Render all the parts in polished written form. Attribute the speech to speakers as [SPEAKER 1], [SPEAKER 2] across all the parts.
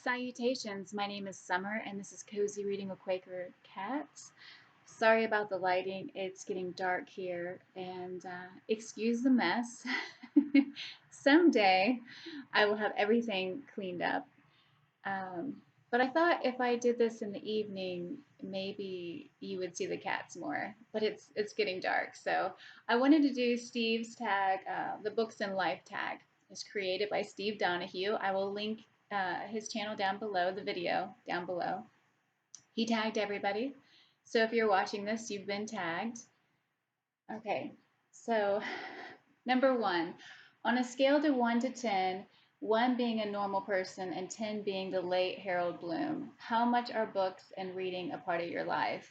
[SPEAKER 1] Salutations, my name is Summer and this is Cozy Reading with Quaker Cats. Sorry about the lighting, it's getting dark here and excuse the mess. Someday I will have everything cleaned up. Um, but I thought if I did this in the evening, maybe you would see the cats more. But it's getting dark, so I wanted to do Steve's tag, the Books in Life tag. It's created by Steve Donoghue. I will link his channel down below, the video down below. He tagged everybody. So if you're watching this, you've been tagged. Okay, so number one, on a scale to 1 to 10, 1 being a normal person and 10 being the late Harold Bloom, how much are books and reading a part of your life?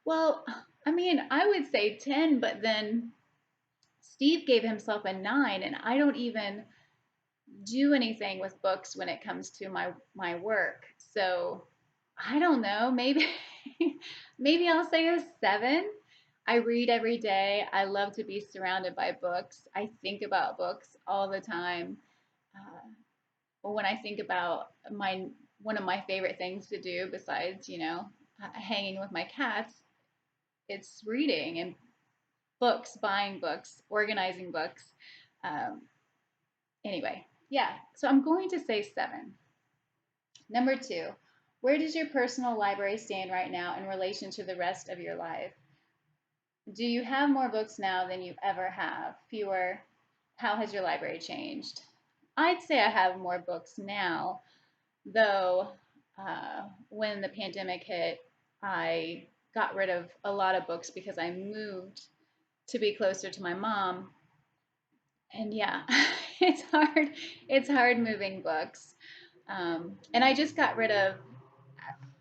[SPEAKER 1] Well, I mean, I would say 10, but then Steve gave himself a 9, and I don't even do anything with books when it comes to my work. So I don't know, maybe maybe I'll say a 7. I read every day. I love to be surrounded by books. I think about books all the time. When I think about my one of my favorite things to do besides, hanging with my cats, it's reading and books, buying books, organizing books. Um, anyway, yeah. So I'm going to say 7. Number 2, where does your personal library stand right now in relation to the rest of your life? Do you have more books now than you ever have? Fewer? How has your library changed? I'd say I have more books now, though when the pandemic hit, I got rid of a lot of books because I moved to be closer to my mom. And yeah, it's hard. It's hard moving books. And I just got rid of,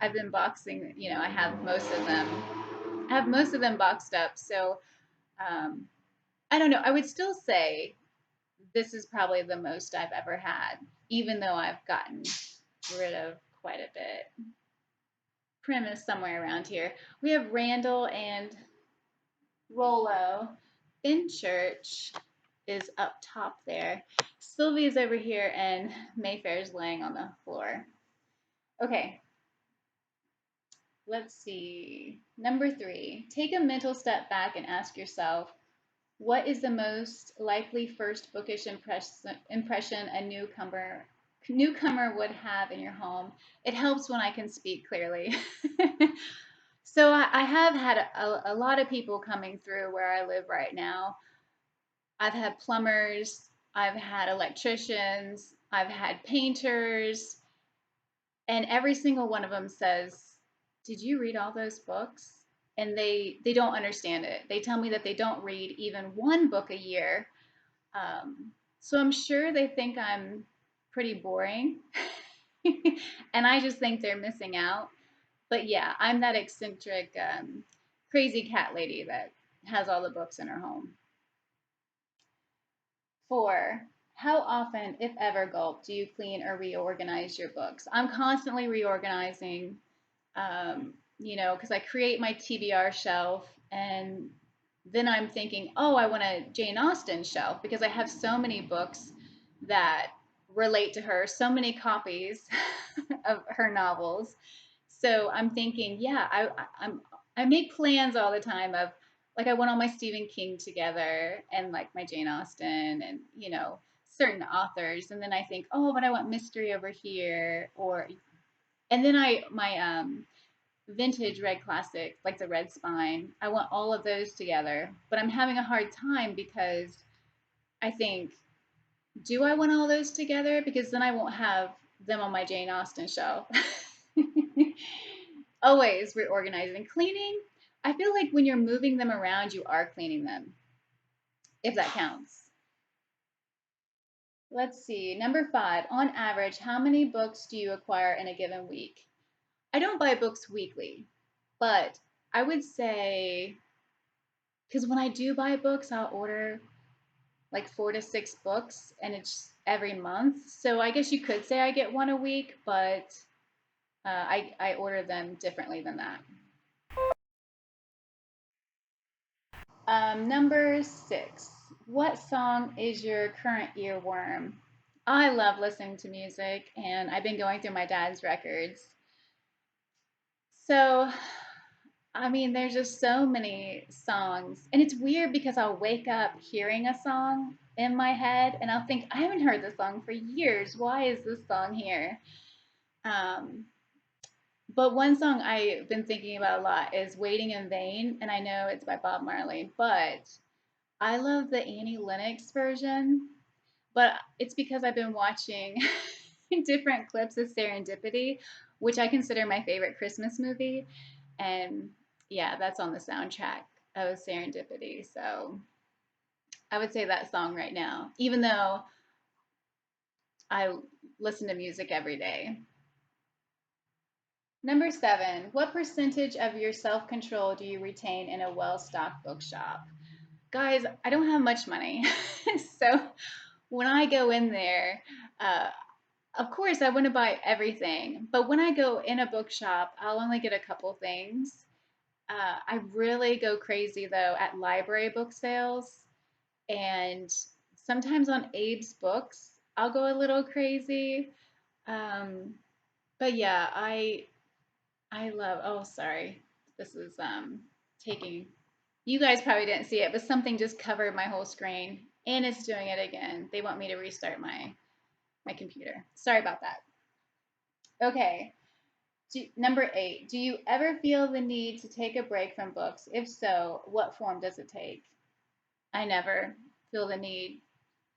[SPEAKER 1] I've been boxing, I have most of them. I have most of them boxed up. So um, I don't know. I would still say this is probably the most I've ever had, even though I've gotten rid of quite a bit. Prim is somewhere around here. We have Randall and Rollo. Finchurch is up top there. Sylvia's over here, and Mayfair's laying on the floor. Okay, let's see. Number 3, take a mental step back and ask yourself, what is the most likely first bookish impression a newcomer would have in your home? It helps when I can speak clearly. So I have had a lot of people coming through where I live right now. I've had plumbers, I've had electricians, I've had painters, and every single one of them says, "Did you read all those books?" And they don't understand it. They tell me that they don't read even one book a year. So I'm sure they think I'm pretty boring, and I just think they're missing out. But yeah, I'm that eccentric, crazy cat lady that has all the books in her home. 4, how often, if ever, Gulp, do you clean or reorganize your books? I'm constantly reorganizing, because I create my TBR shelf and then I'm thinking, oh, I want a Jane Austen shelf because I have so many books that relate to her, so many copies of her novels. So I'm thinking, yeah, I make plans all the time of like I want all my Stephen King together and like my Jane Austen and certain authors, and then I think, oh, but I want mystery over here, or and then I my vintage red classic like the Red Spine. I want all of those together, but I'm having a hard time because I think, do I want all those together? Because then I won't have them on my Jane Austen shelf. Always reorganizing. Cleaning, I feel like when you're moving them around, you are cleaning them, if that counts. Let's see. Number 5, on average, how many books do you acquire in a given week? I don't buy books weekly, but I would say, because when I do buy books, I'll order like 4 to 6 books, and it's every month. So I guess you could say I get one a week, but I order them differently than that. Number 6. What song is your current earworm? I love listening to music, and I've been going through my dad's records. So, I mean, there's just so many songs, and it's weird because I'll wake up hearing a song in my head, and I'll think, I haven't heard this song for years. Why is this song here? Um, but one song I've been thinking about a lot is Waiting in Vain, and I know it's by Bob Marley, but I love the Annie Lennox version. But it's because I've been watching different clips of Serendipity, which I consider my favorite Christmas movie. And yeah, that's on the soundtrack of Serendipity. So I would say that song right now, even though I listen to music every day. Number 7, what percentage of your self control do you retain in a well stocked bookshop? Guys, I don't have much money. So when I go in there, uh, of course, I want to buy everything, but when I go in a bookshop, I'll only get a couple things. I really go crazy though at library book sales, and sometimes on Abe's books, I'll go a little crazy. Um, but yeah, I love. Oh, sorry, this is taking. You guys probably didn't see it, but something just covered my whole screen, and it's doing it again. They want me to restart my computer. Sorry about that. Okay. Number 8, do you ever feel the need to take a break from books? If so, what form does it take? I never feel the need.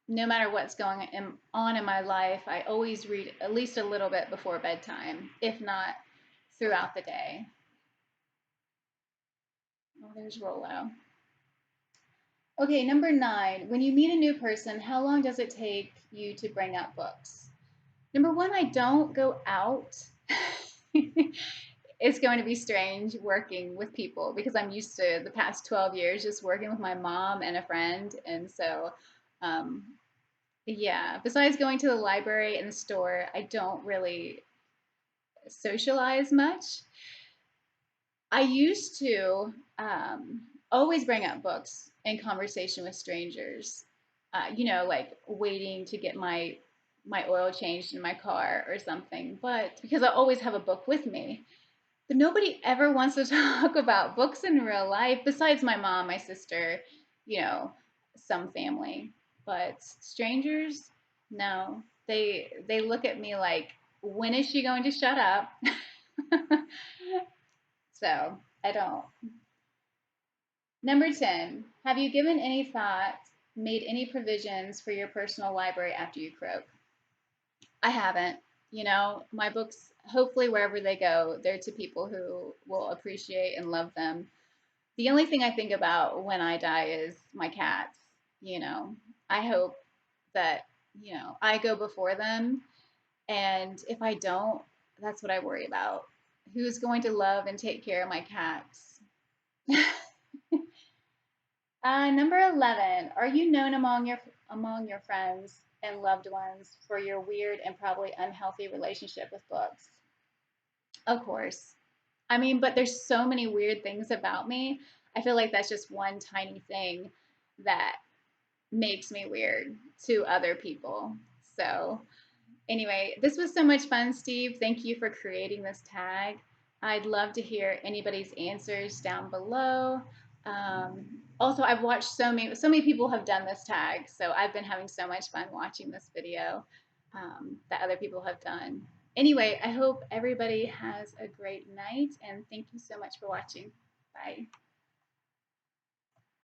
[SPEAKER 1] No matter what's on in my life, I always read at least a little bit before bedtime, if not throughout the day. Oh, there's Rolo. Okay, number 9, when you meet a new person, how long does it take you to bring up books? Number 1, I don't go out. It's going to be strange working with people because I'm used to the past 12 years just working with my mom and a friend. And so, um, yeah, besides going to the library and the store, I don't really socialize much. I used to always bring up books in conversation with strangers, like waiting to get my oil changed in my car or something. But because I always have a book with me, but nobody ever wants to talk about books in real life besides my mom, my sister, you know, some family. But strangers, no. They look at me like, when is she going to shut up? So I don't. Number 10, have you given any thought, made any provisions for your personal library after you croak? I haven't. My books, hopefully, wherever they go, they're to people who will appreciate and love them. The only thing I think about when I die is my cats. You know, I hope that, I go before them. And if I don't, that's what I worry about. Who's going to love and take care of my cats? Number 11, are you known among your friends and loved ones for your weird and probably unhealthy relationship with books? Of course. I mean, but there's so many weird things about me. I feel like that's just one tiny thing that makes me weird to other people. So, anyway, this was so much fun, Steve. Thank you for creating this tag. I'd love to hear anybody's answers down below. Also, I've watched so many people have done this tag, so I've been having so much fun watching this video that other people have done. Anyway, I hope everybody has a great night, and thank you so much for watching. Bye.